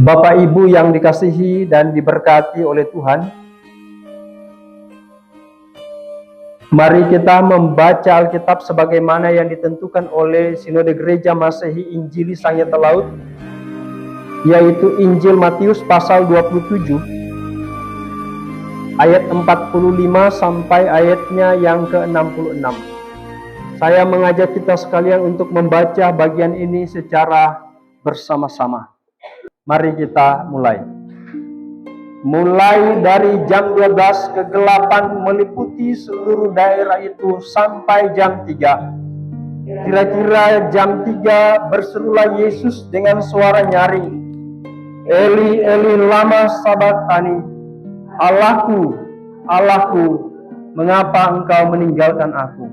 Bapak Ibu yang dikasihi dan diberkati oleh Tuhan, mari kita membaca Alkitab sebagaimana yang ditentukan oleh Sinode Gereja Masehi Injili Sangyeta Laut, yaitu Injil Matius pasal 27 ayat 45 sampai ayatnya yang ke-66. Saya mengajak kita sekalian untuk membaca bagian ini secara bersama-sama. Mari kita mulai. Mulai dari jam 12 kegelapan meliputi seluruh daerah itu sampai jam 3. Kira-kira jam 3 berserulah Yesus dengan suara nyaring, Eli, Eli, lama sabachthani, Allahku, Allahku, mengapa engkau meninggalkan aku?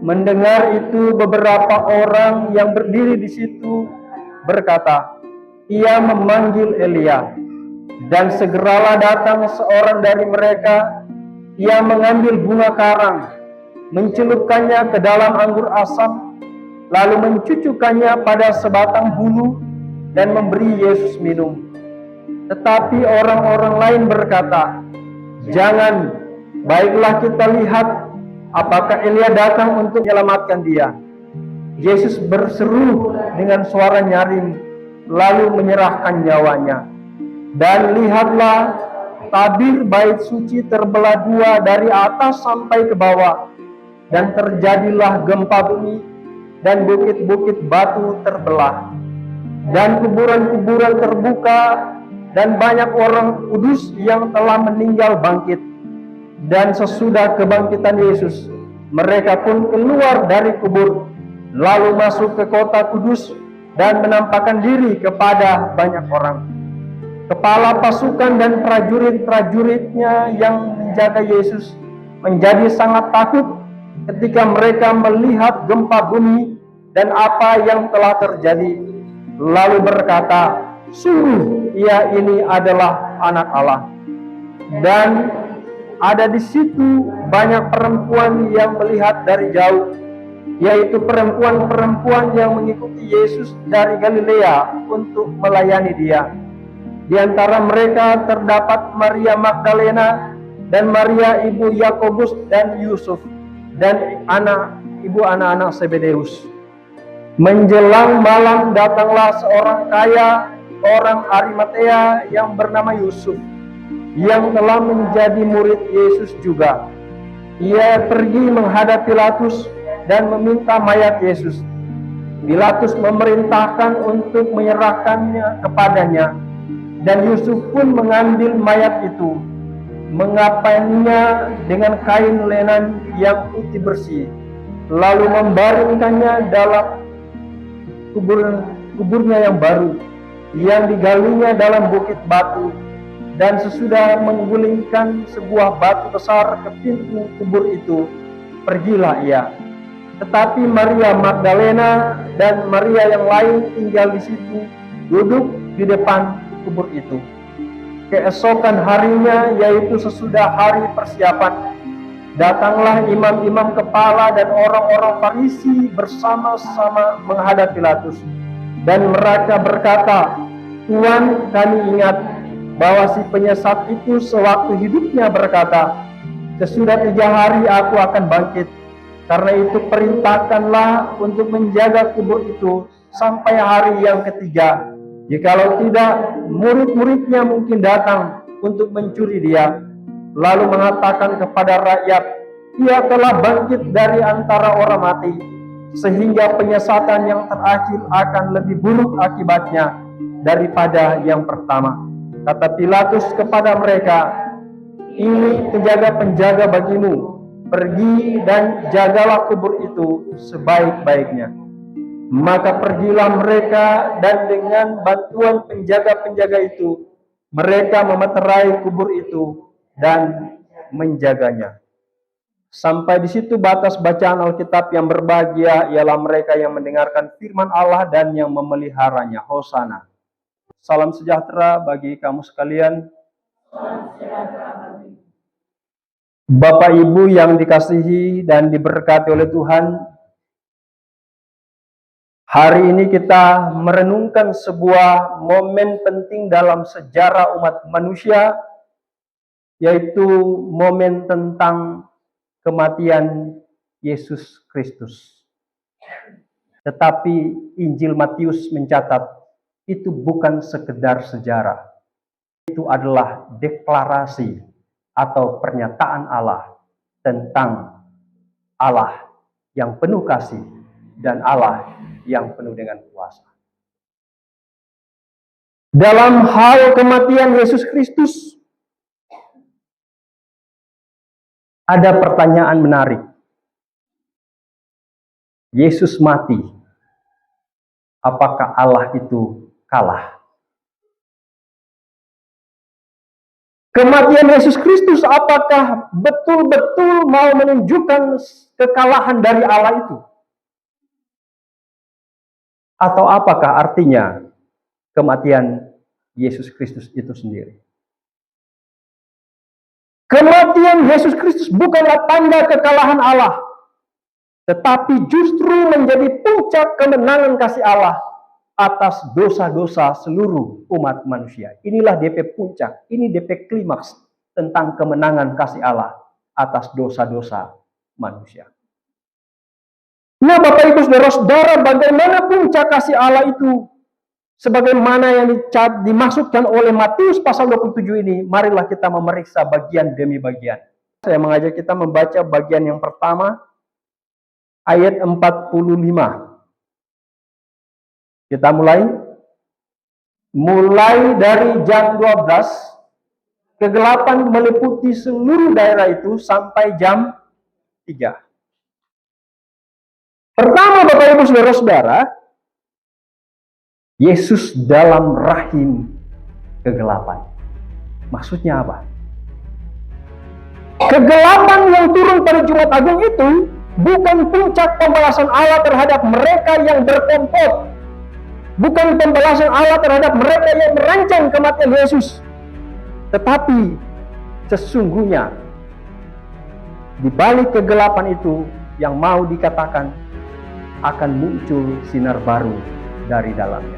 Mendengar itu beberapa orang yang berdiri di situ berkata, ia memanggil Elia. Dan segeralah datang seorang dari mereka, ia mengambil bunga karang, mencelupkannya ke dalam anggur asam, lalu mencucukkannya pada sebatang bulu dan memberi Yesus minum. Tetapi orang-orang lain berkata, jangan, baiklah kita lihat apakah Elia datang untuk menyelamatkan dia. Yesus berseru dengan suara nyaring, lalu menyerahkan nyawanya. Dan lihatlah, tabir bait suci terbelah dua dari atas sampai ke bawah, dan terjadilah gempa bumi, dan bukit-bukit batu terbelah, dan kuburan-kuburan terbuka, dan banyak orang kudus yang telah meninggal bangkit. Dan sesudah kebangkitan Yesus, mereka pun keluar dari kubur, lalu masuk ke kota kudus, dan menampakkan diri kepada banyak orang. Kepala pasukan dan prajurit-prajuritnya yang menjaga Yesus menjadi sangat takut ketika mereka melihat gempa bumi dan apa yang telah terjadi. Lalu berkata, sungguh ia ini adalah anak Allah. Dan ada di situ banyak perempuan yang melihat dari jauh, yaitu perempuan-perempuan yang mengikuti Yesus dari Galilea untuk melayani dia. Di antara mereka terdapat Maria Magdalena dan Maria ibu Yakobus dan Yusuf dan ibu anak-anak Zebedeus. Menjelang malam datanglah seorang kaya, orang Arimatea yang bernama Yusuf, yang telah menjadi murid Yesus juga. Ia pergi menghadap Pilatus dan meminta mayat Yesus. Pilatus memerintahkan untuk menyerahkannya kepadanya. Dan Yusuf pun mengambil mayat itu, mengapainya dengan kain lenan yang putih bersih, lalu membaringkannya dalam kuburnya yang baru, yang digalinya dalam bukit batu. Dan sesudah menggulingkan sebuah batu besar ke pintu kubur itu, pergilah ia. Tetapi Maria Magdalena dan Maria yang lain tinggal di situ, duduk di depan kubur itu. Keesokan harinya, yaitu sesudah hari persiapan, datanglah imam-imam kepala dan orang-orang Farisi bersama-sama menghadap Pilatus. Dan mereka berkata, Tuan, kami ingat bahwa si penyesat itu sewaktu hidupnya berkata, sesudah 3 hari aku akan bangkit. Karena itu perintahkanlah untuk menjaga kubur itu sampai hari yang ketiga. Jikalau tidak, murid-muridnya mungkin datang untuk mencuri dia, lalu mengatakan kepada rakyat, ia telah bangkit dari antara orang mati, sehingga penyesatan yang terakhir akan lebih buruk akibatnya daripada yang pertama. Kata Pilatus kepada mereka, ini penjaga-penjaga bagimu, pergi dan jagalah kubur itu sebaik-baiknya. Maka pergilah mereka, dan dengan bantuan penjaga-penjaga itu, mereka memeterai kubur itu dan menjaganya. Sampai di situ batas bacaan Alkitab. Yang berbahagia ialah mereka yang mendengarkan firman Allah dan yang memeliharanya. Hosana. Salam sejahtera bagi kamu sekalian. Bapak Ibu yang dikasihi dan diberkati oleh Tuhan, Hari ini kita merenungkan sebuah momen penting dalam sejarah umat manusia, yaitu momen tentang kematian Yesus Kristus. Tetapi Injil Matius mencatat itu bukan sekedar sejarah. Itu adalah deklarasi atau pernyataan Allah tentang Allah yang penuh kasih dan Allah yang penuh dengan kuasa. Dalam hal kematian Yesus Kristus, ada pertanyaan menarik. Yesus mati, apakah Allah itu kalah? Kematian Yesus Kristus apakah betul-betul mau menunjukkan kekalahan dari Allah itu? Atau apakah artinya kematian Yesus Kristus itu sendiri? Kematian Yesus Kristus bukanlah tanda kekalahan Allah, tetapi justru menjadi puncak kemenangan kasih Allah atas dosa-dosa seluruh umat manusia. Inilah DP puncak, ini DP klimaks tentang kemenangan kasih Allah atas dosa-dosa manusia. Nah, Bapak Ibu Saudara-saudara, bagaimana puncak kasih Allah itu? Sebagaimana yang dimaksudkan oleh Matius pasal 27 ini, marilah kita memeriksa bagian demi bagian. Saya mengajak kita membaca bagian yang pertama, ayat 45. Kita mulai dari jam 12, kegelapan meliputi seluruh daerah itu sampai jam 3. Pertama, Bapak Ibu Saudara-saudara, Yesus dalam rahim kegelapan. Maksudnya apa? Kegelapan yang turun pada Jumat Agung itu bukan puncak pembalasan Allah terhadap mereka yang berkomplot. Bukan pembalasan Allah terhadap mereka yang merancang kematian Yesus. Tetapi sesungguhnya di balik kegelapan itu yang mau dikatakan akan muncul sinar baru dari dalamnya.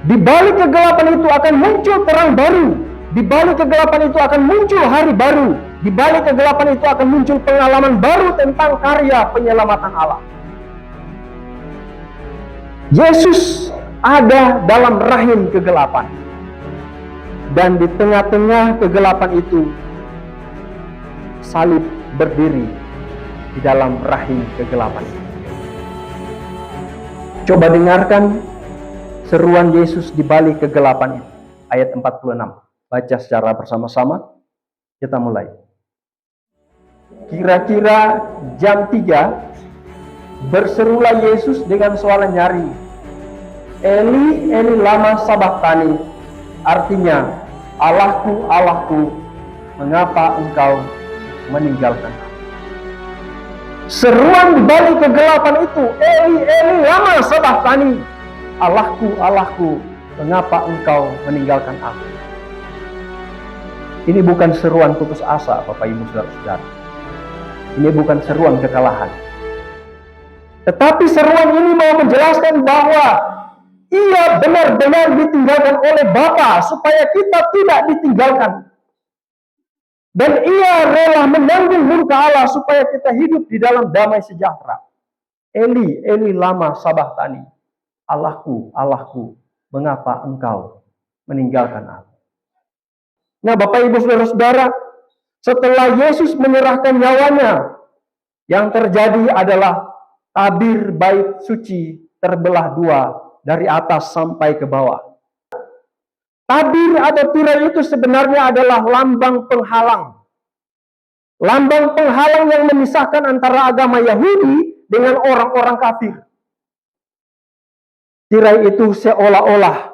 Di balik kegelapan itu akan muncul terang baru. Di balik kegelapan itu akan muncul hari baru. Di balik kegelapan itu akan muncul pengalaman baru tentang karya penyelamatan Allah. Yesus ada dalam rahim kegelapan. Dan di tengah-tengah kegelapan itu, salib berdiri di dalam rahim kegelapan itu. Coba dengarkan seruan Yesus di balik kegelapan itu. Ayat 46. Baca secara bersama-sama. Kita mulai. Kira-kira jam 3, berserulah Yesus dengan suara nyaring, Eli, Eli lama sabachthani, artinya, Allahku, Allahku, mengapa engkau meninggalkan aku? Seruan di balik kegelapan itu, Eli, Eli lama sabachthani, Allahku, Allahku, mengapa engkau meninggalkan aku? Ini bukan seruan putus asa, Bapak Ibu Saudara-saudara. Ini bukan seruan kekalahan. Tetapi seruan ini mau menjelaskan bahwa ia benar-benar ditinggalkan oleh Bapa supaya kita tidak ditinggalkan. Dan ia rela menanggung murka Allah supaya kita hidup di dalam damai sejahtera. Eli, Eli lama sabachthani, Allahku, Allahku, mengapa engkau meninggalkan aku? Nah, Bapak Ibu Saudara-saudara, setelah Yesus menyerahkan nyawanya, yang terjadi adalah tabir bait suci terbelah dua dari atas sampai ke bawah. Tabir atau tirai itu sebenarnya adalah lambang penghalang. Lambang penghalang yang memisahkan antara agama Yahudi dengan orang-orang kafir. Tirai itu seolah-olah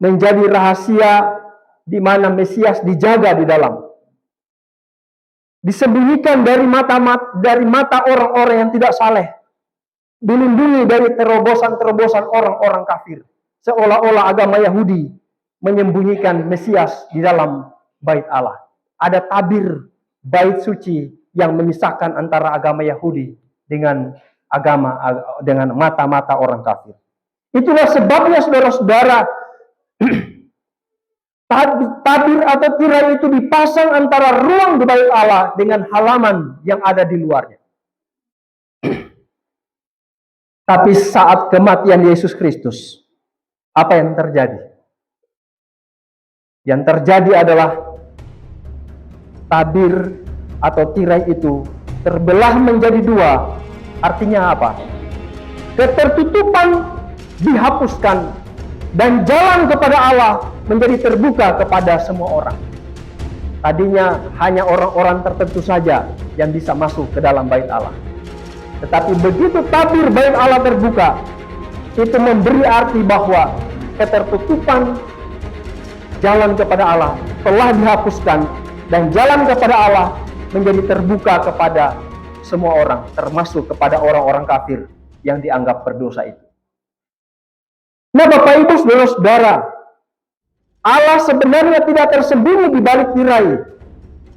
menjadi rahasia di mana Mesias dijaga di dalam. Disembunyikan dari mata orang-orang yang tidak saleh. Dilindungi dari terobosan-terobosan orang-orang kafir. Seolah-olah agama Yahudi menyembunyikan Mesias di dalam bait Allah. Ada tabir bait suci yang memisahkan antara agama Yahudi dengan agama dengan mata-mata orang kafir. Itulah sebabnya saudara-saudara, tabir atau tirai itu dipasang antara ruang di bait Allah dengan halaman yang ada di luarnya. Tapi saat kematian Yesus Kristus, apa yang terjadi? Yang terjadi adalah tabir atau tirai itu terbelah menjadi dua. Artinya apa? Ketertutupan dihapuskan dan jalan kepada Allah menjadi terbuka kepada semua orang. Tadinya hanya orang-orang tertentu saja yang bisa masuk ke dalam bait Allah. Tetapi begitu tabir bait Allah terbuka, itu memberi arti bahwa ketertutupan jalan kepada Allah telah dihapuskan dan jalan kepada Allah menjadi terbuka kepada semua orang, termasuk kepada orang-orang kafir yang dianggap berdosa itu. Nah, Bapak Ibu Saudara-saudara, Allah sebenarnya tidak tersembunyi di balik tirai.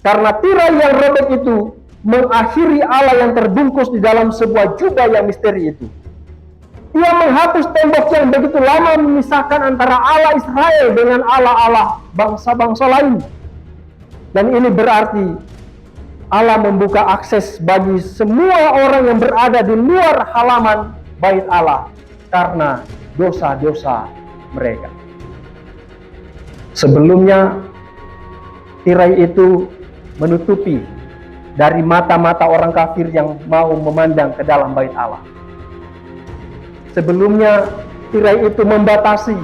Karena tirai yang robek itu mengakhiri Allah yang terbungkus di dalam sebuah jubah yang misteri itu. Ia menghapus tembok yang begitu lama memisahkan antara Allah Israel dengan Allah-Allah bangsa-bangsa lain. Dan ini berarti Allah membuka akses bagi semua orang yang berada di luar halaman bait Allah karena dosa-dosa mereka. Sebelumnya tirai itu menutupi dari mata-mata orang kafir yang mau memandang ke dalam bait Allah. Sebelumnya tirai itu membatasi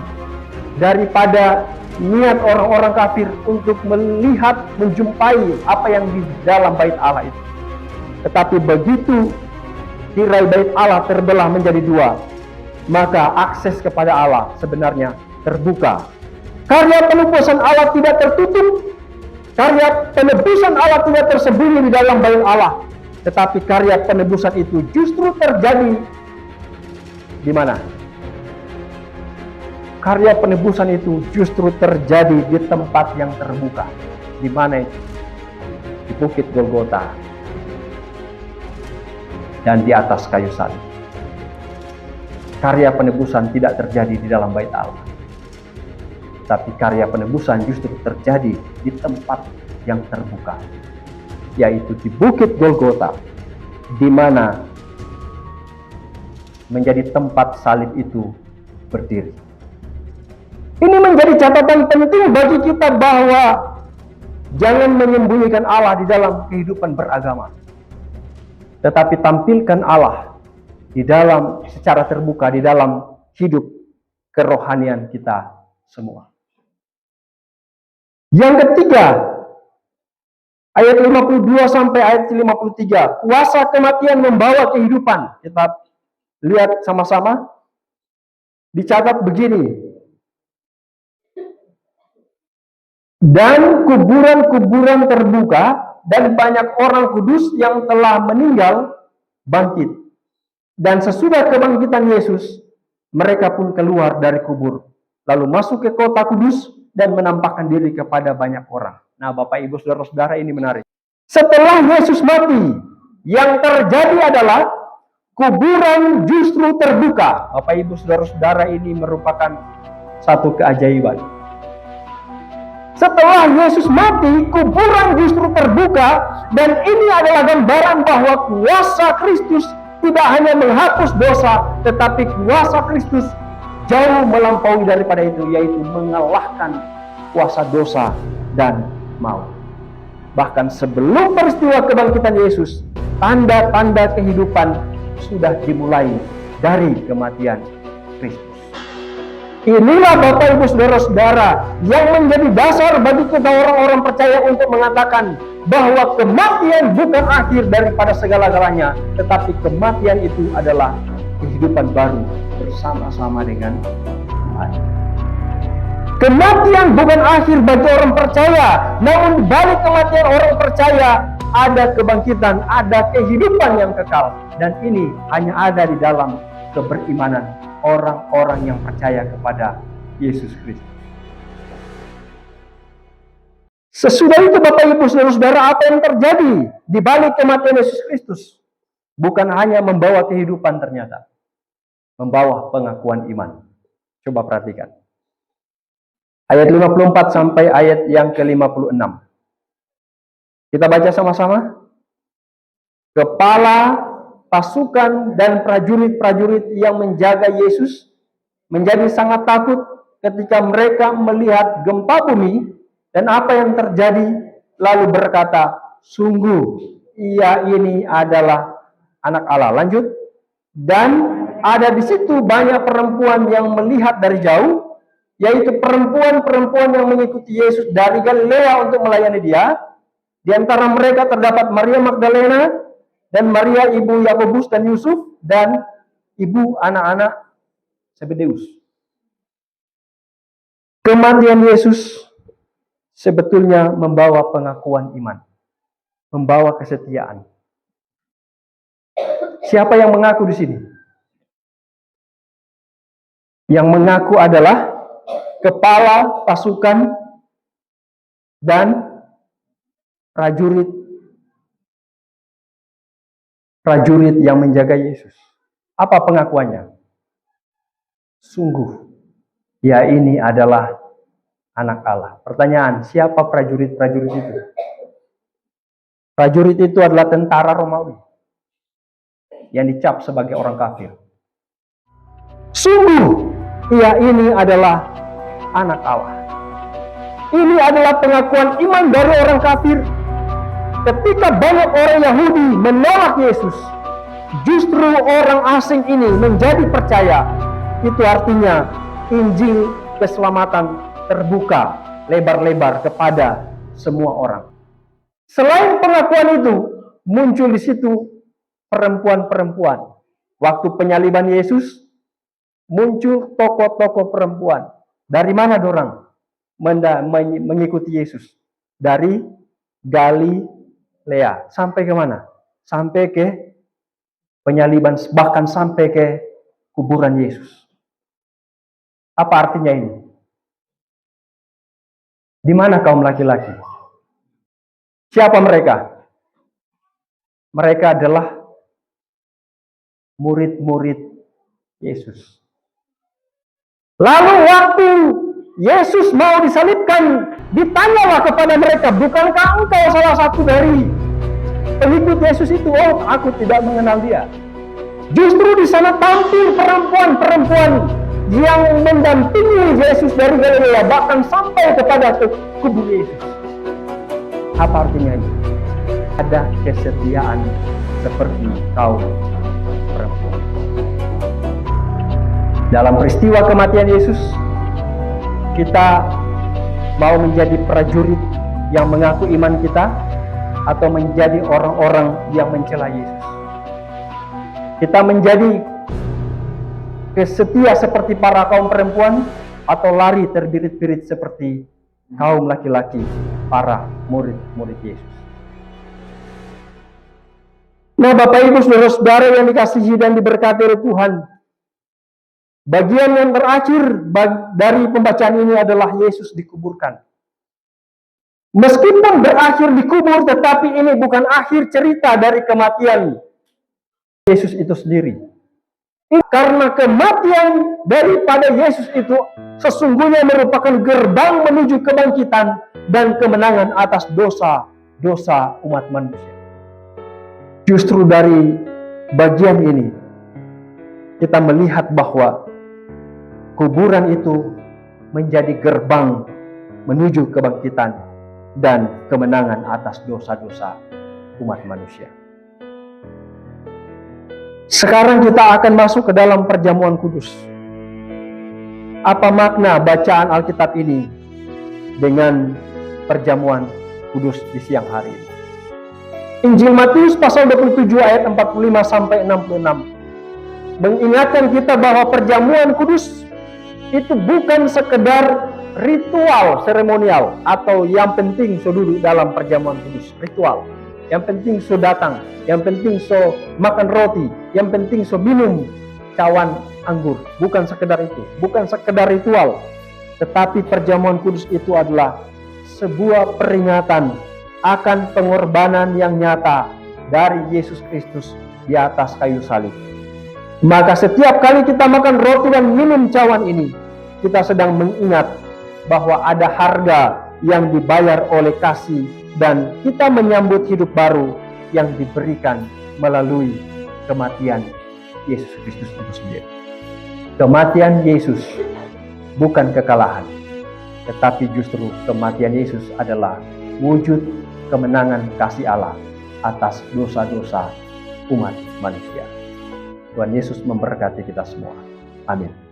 daripada niat orang-orang kafir untuk melihat, menjumpai apa yang di dalam bait Allah itu. Tetapi begitu tirai bait Allah terbelah menjadi dua, maka akses kepada Allah sebenarnya terbuka. Karya penebusan Allah tidak tertutup, karya penebusan Allah tidak tersembunyi di dalam bait Allah, tetapi karya penebusan itu justru terjadi di mana? Karya penebusan itu justru terjadi di tempat yang terbuka. Di mana itu? Di Bukit Golgota dan di atas kayu salib. Karya penebusan tidak terjadi di dalam bait Allah, tapi karya penebusan justru terjadi di tempat yang terbuka, yaitu di Bukit Golgota, di mana menjadi tempat salib itu berdiri. Ini menjadi catatan penting bagi kita bahwa jangan menyembunyikan Allah di dalam kehidupan beragama, tetapi tampilkan Allah di dalam secara terbuka di dalam hidup kerohanian kita semua. Yang ketiga, ayat 52 sampai ayat 53, kuasa kematian membawa kehidupan. Kita lihat sama-sama. Dicatat begini. Dan kuburan-kuburan terbuka dan banyak orang kudus yang telah meninggal bangkit. Dan sesudah kebangkitan Yesus, mereka pun keluar dari kubur, lalu masuk ke kota kudus dan menampakkan diri kepada banyak orang. Nah, Bapak Ibu Saudara-saudara, ini menarik. Setelah Yesus mati, yang terjadi adalah kuburan justru terbuka. Bapak Ibu Saudara-saudara, ini merupakan satu keajaiban. Setelah Yesus mati, kuburan justru terbuka, dan ini adalah gambaran bahwa kuasa Kristus tidak hanya menghapus dosa, tetapi kuasa Kristus jauh melampaui daripada itu, yaitu mengalahkan kuasa dosa dan maut. Bahkan sebelum peristiwa kebangkitan Yesus, tanda-tanda kehidupan sudah dimulai dari kematian Kristus. Inilah Bapak Ibu Saudara-saudara yang menjadi dasar bagi kita orang-orang percaya untuk mengatakan bahwa kematian bukan akhir daripada segala-galanya, tetapi kematian itu adalah kehidupan baru bersama-sama dengan Tuhan. Kematian bukan akhir bagi orang percaya, namun balik kematian orang percaya ada kebangkitan, ada kehidupan yang kekal, dan ini hanya ada di dalam keberimanan orang-orang yang percaya kepada Yesus Kristus. Sesudah itu Bapak Ibu Saudara-saudara, apa yang terjadi di balik kematian Yesus Kristus? bukan hanya membawa kehidupan ternyata, membawa pengakuan iman. Coba perhatikan. Ayat 54 sampai ayat yang ke-56. Kita baca sama-sama. Kepala pasukan dan prajurit-prajurit yang menjaga Yesus menjadi sangat takut ketika mereka melihat gempa bumi dan apa yang terjadi, lalu berkata, sungguh ia ini adalah anak Allah. Lanjut. Dan ada di situ banyak perempuan yang melihat dari jauh, yaitu perempuan-perempuan yang mengikuti Yesus dari Galilea untuk melayani dia. Di antara mereka terdapat Maria Magdalena dan Maria ibu Yakobus dan Yusuf dan ibu anak-anak Zebedeus. Kematian Yesus sebetulnya membawa pengakuan iman, membawa kesetiaan. Siapa yang mengaku di sini? Yang mengaku adalah kepala pasukan dan prajurit yang menjaga Yesus. Apa pengakuannya? Sungguh, ya ini adalah anak Allah. Pertanyaan, siapa prajurit-prajurit itu? Prajurit itu adalah tentara Romawi yang dicap sebagai orang kafir. Sungguh, ia ini adalah anak Allah. Ini adalah pengakuan iman dari orang kafir. Ketika banyak orang Yahudi menolak Yesus, justru orang asing ini menjadi percaya. Itu artinya Injil keselamatan terbuka lebar-lebar kepada semua orang. Selain pengakuan itu, muncul di situ perempuan-perempuan. Waktu penyaliban Yesus, muncul tokoh-tokoh perempuan. Dari mana dorang mengikuti Yesus? Dari Galilea. Sampai ke mana? Sampai ke penyaliban, bahkan sampai ke kuburan Yesus. Apa artinya ini? Di mana kaum laki-laki? Siapa mereka? Mereka adalah murid-murid Yesus. Lalu waktu Yesus mau disalibkan, ditanyalah kepada mereka, bukankah engkau salah satu dari pengikut Yesus itu? Oh, aku tidak mengenal dia. Justru di sana tampil perempuan-perempuan yang mendampingi Yesus dari Galilea, bahkan sampai kepada kubur Yesus. Apa artinya ini? Ada kesetiaan seperti kaum perempuan. Dalam peristiwa kematian Yesus, kita mau menjadi prajurit yang mengaku iman kita atau menjadi orang-orang yang mencela Yesus. Kita menjadi setia seperti para kaum perempuan atau lari terbirit-birit seperti kaum laki-laki, para murid-murid Yesus. Nah, Bapak Ibu Saudara-saudara yang dikasihi dan diberkati oleh Tuhan, bagian yang terakhir dari pembacaan ini adalah Yesus dikuburkan. Meskipun berakhir dikubur, tetapi ini bukan akhir cerita dari kematian Yesus itu sendiri. Karena kematian daripada Yesus itu sesungguhnya merupakan gerbang menuju kebangkitan dan kemenangan atas dosa-dosa umat manusia. Justru dari bagian ini kita melihat bahwa kuburan itu menjadi gerbang menuju kebangkitan dan kemenangan atas dosa-dosa umat manusia. Sekarang kita akan masuk ke dalam perjamuan kudus. Apa makna bacaan Alkitab ini dengan perjamuan kudus di siang hari ini? Injil Matius pasal 27 ayat 45 sampai 66 mengingatkan kita bahwa perjamuan kudus itu bukan sekedar ritual seremonial atau yang penting so duduk dalam perjamuan kudus, ritual. Yang penting so datang, yang penting so makan roti, yang penting so minum cawan anggur. Bukan sekedar itu, bukan sekedar ritual. Tetapi perjamuan kudus itu adalah sebuah peringatan akan pengorbanan yang nyata dari Yesus Kristus di atas kayu salib. Maka setiap kali kita makan roti dan minum cawan ini, kita sedang mengingat bahwa ada harga yang dibayar oleh kasih dan kita menyambut hidup baru yang diberikan melalui kematian Yesus Kristus itu sendiri. Kematian Yesus bukan kekalahan, tetapi justru kematian Yesus adalah wujud kemenangan kasih Allah atas dosa-dosa umat manusia. Tuhan Yesus memberkati kita semua. Amin.